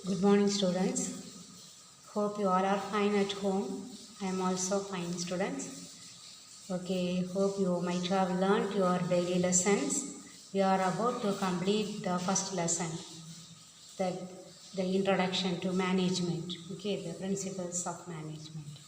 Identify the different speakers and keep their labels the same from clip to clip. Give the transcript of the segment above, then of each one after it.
Speaker 1: Good morning, students. Hope you all are fine at home. I am also fine, students. Okay, hope you might have learnt your daily lessons. We are about to complete the first lesson, that the introduction to management. Okay, the principles of management.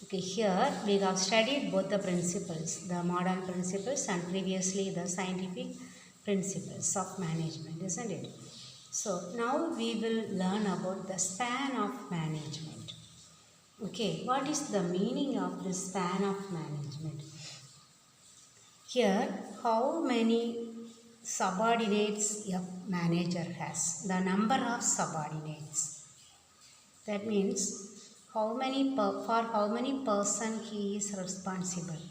Speaker 1: Okay, here we have studied both the principles, the modern principles and previously the scientific principles of management, isn't it? So now we will learn about the span of management. Okay, what is the meaning of the span of management? Here, how many subordinates a manager has? The number of subordinates. That means for how many person he is responsible.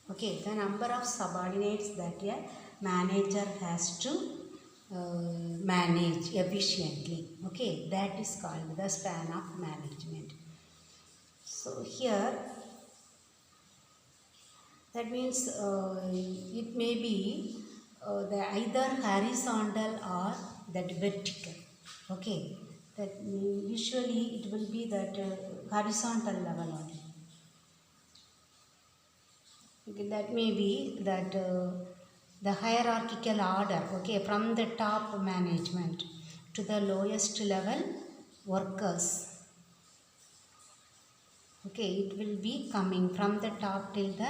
Speaker 1: Okay, the number of subordinates that a manager has to manage efficiently. Okay, that is called the span of management. So here, that means it may be the either horizontal or that vertical. Okay, that usually it will be that horizontal level only. Okay, that may be that the hierarchical order, okay, from the top management to the lowest level workers. Okay, it will be coming from the top till the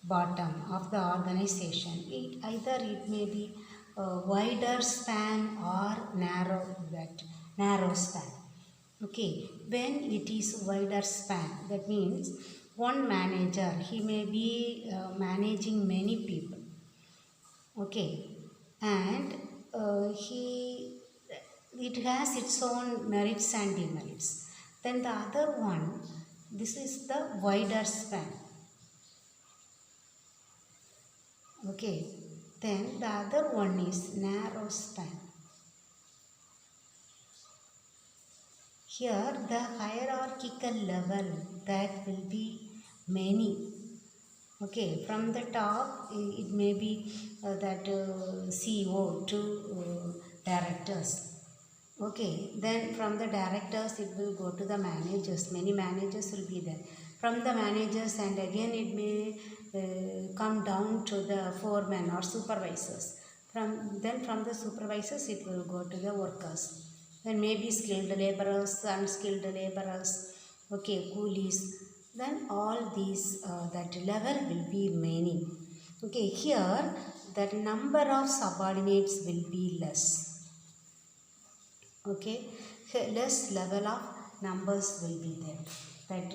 Speaker 1: bottom of the organization. Either it may be a wider span or narrow span. Okay, when it is wider span, that means one manager, he may be managing many people. Okay, and it has its own merits and demerits. Then the other one, this is the wider span. Okay, then the other one is narrow span. Here the hierarchical level, that will be many. Okay, from the top it may be that CEO to directors. Okay, then from the directors it will go to the managers. Many managers will be there. From the managers and again it may come down to the foremen or supervisors. From the supervisors it will go to the workers. Then maybe skilled laborers, unskilled laborers, okay, coolies. Then all these that level will be many. Okay, here that number of subordinates will be less. Okay, less level of numbers will be there. That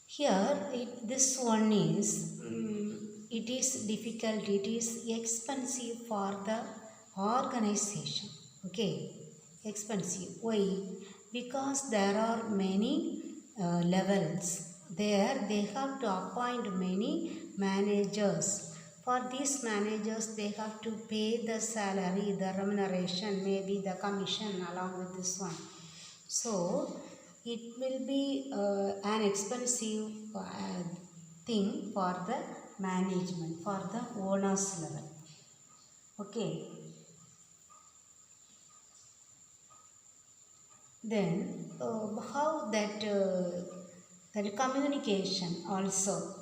Speaker 1: here this one is it is difficult, it is expensive for the organization. Okay, expensive. Why? Because there are many levels. There they have to appoint many managers. For these managers, they have to pay the salary, the remuneration, maybe the commission along with this one. So, it will be an expensive thing for the management, for the owners level. Okay. Then, how that communication also.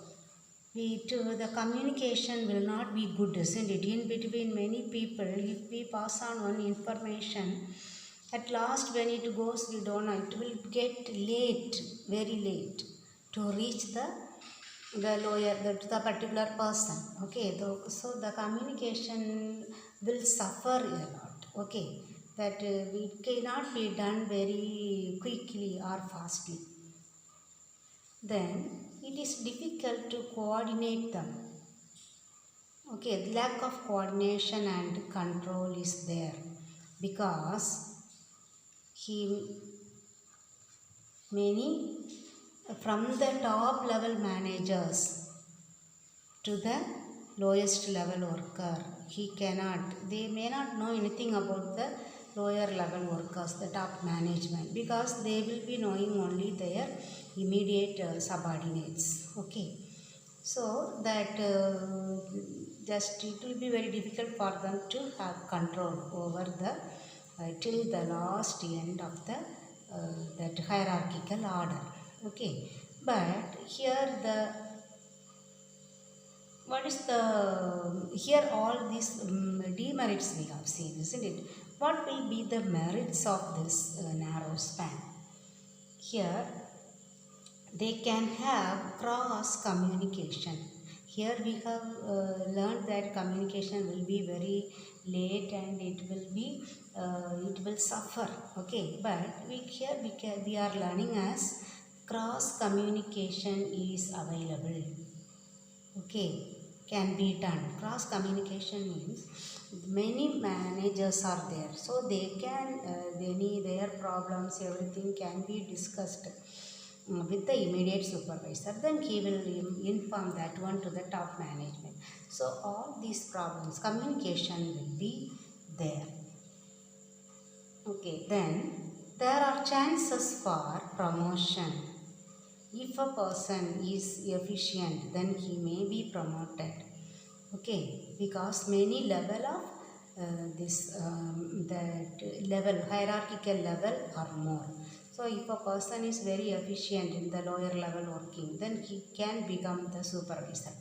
Speaker 1: The communication will not be good, isn't it? In between many people, if we pass on one information, at last when it goes, we don't know, it will get late, very late, to reach the lawyer, the particular person. Okay, so the communication will suffer a lot. Okay, that it cannot be done very quickly or fastly. Then it is difficult to coordinate them. Okay, the lack of coordination and control is there because he many from the top level managers to the lowest level worker, they may not know anything about the lower level workers, the top management, because they will be knowing only their immediate subordinates. Okay, so that just it will be very difficult for them to have control over the till the last end of the that hierarchical order. Okay, but here the what is the here all these demerits we have seen, isn't it? What will be the merits of this narrow span? Here they can have cross communication. Here we have learned that communication will be very late and it will suffer. Okay, but we are learning as cross communication is available. Okay, can be done. Cross communication means many managers are there, so they can their problems everything can be discussed with the immediate supervisor. Then he will inform that one to the top management. So all these problems communication will be there. Okay, then there are chances for promotion. If a person is efficient, then he may be promoted. Okay, because many level of that level hierarchical level are more. So if a person is very efficient in the lower level working, then he can become the supervisor.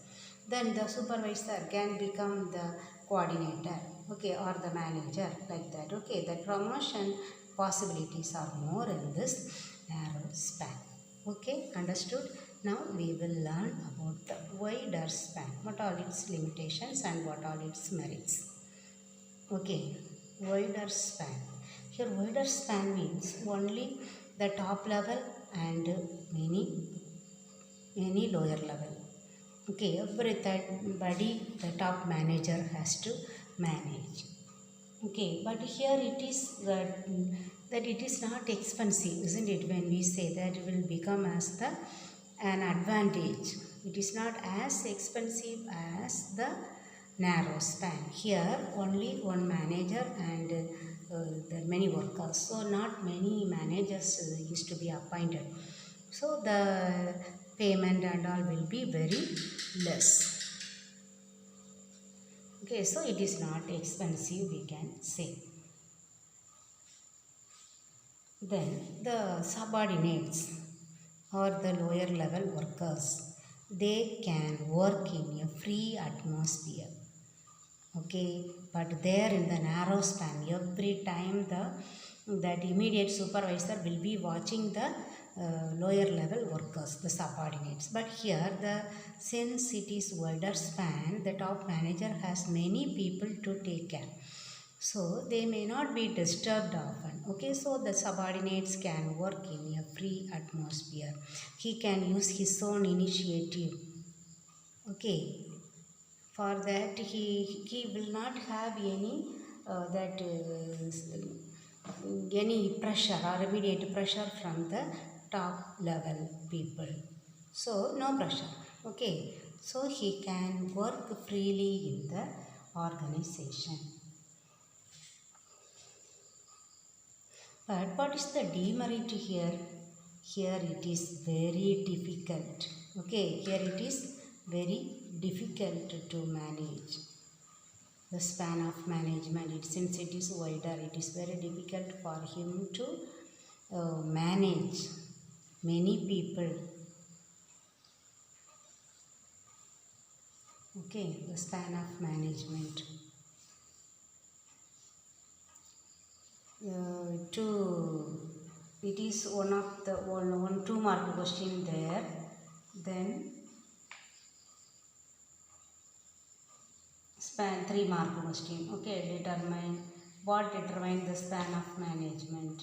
Speaker 1: Then the supervisor can become the coordinator, okay, or the manager, like that. Okay, the promotion possibilities are more in this narrow span. Okay, understood? Now we will learn about the wider span. What are its limitations and what are its merits? Okay, wider span. Here wider span means only the top level and many lower level. Okay, everybody the top manager has to manage. Okay, but here it is that it is not expensive, isn't it? When we say that it will become as an advantage, it is not as expensive as the narrow span. Here only one manager and there are many workers, so not many managers used to be appointed. So the payment and all will be very less. Okay, so it is not expensive, we can say. Then the subordinates or the lower level workers, they can work in a free atmosphere. Okay, but there in the narrow span, every time that immediate supervisor will be watching the lower level workers, the subordinates. But here since it is wider span, the top manager has many people to take care, so they may not be disturbed often. Okay, so the subordinates can work in a free atmosphere. He can use his own initiative. Okay, for that he will not have any any pressure or immediate pressure from the top level people. So no pressure. Okay, so he can work freely in the organization. But what is the demerit here? Here it is very difficult. Okay, here it is very difficult to manage the span of management. Since it is wider, it is very difficult for him to manage many people. Okay, the span of management. It is one of the one 2-mark question there. Then span 3-mark question. Okay, determine the span of management.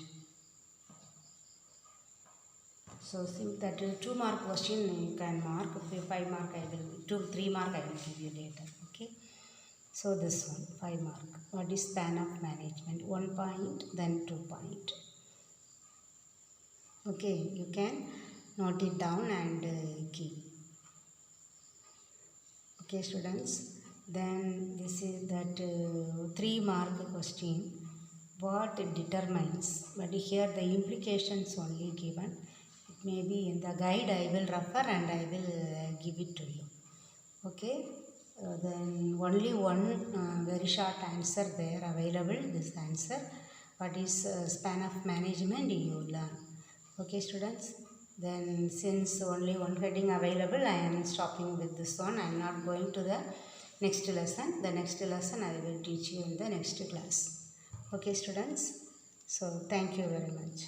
Speaker 1: So that 2-mark question you can mark. 5-mark I will 3-mark I will give you later. Okay, so this one 5-mark. What is span of management? 1 point, then 2 point. Okay, you can note it down and keep. Okay, students. Then this is that 3-mark question. What determines? But here the implications only given. It may be in the guide I will refer and I will give it to you. Okay, then only one very short answer there available. This answer, what is span of management, you learn. Okay, students. Then since only one heading available, I am stopping with this one. I am not going to the next lesson. The next lesson I will teach you in the next class. Okay, students. So thank you very much.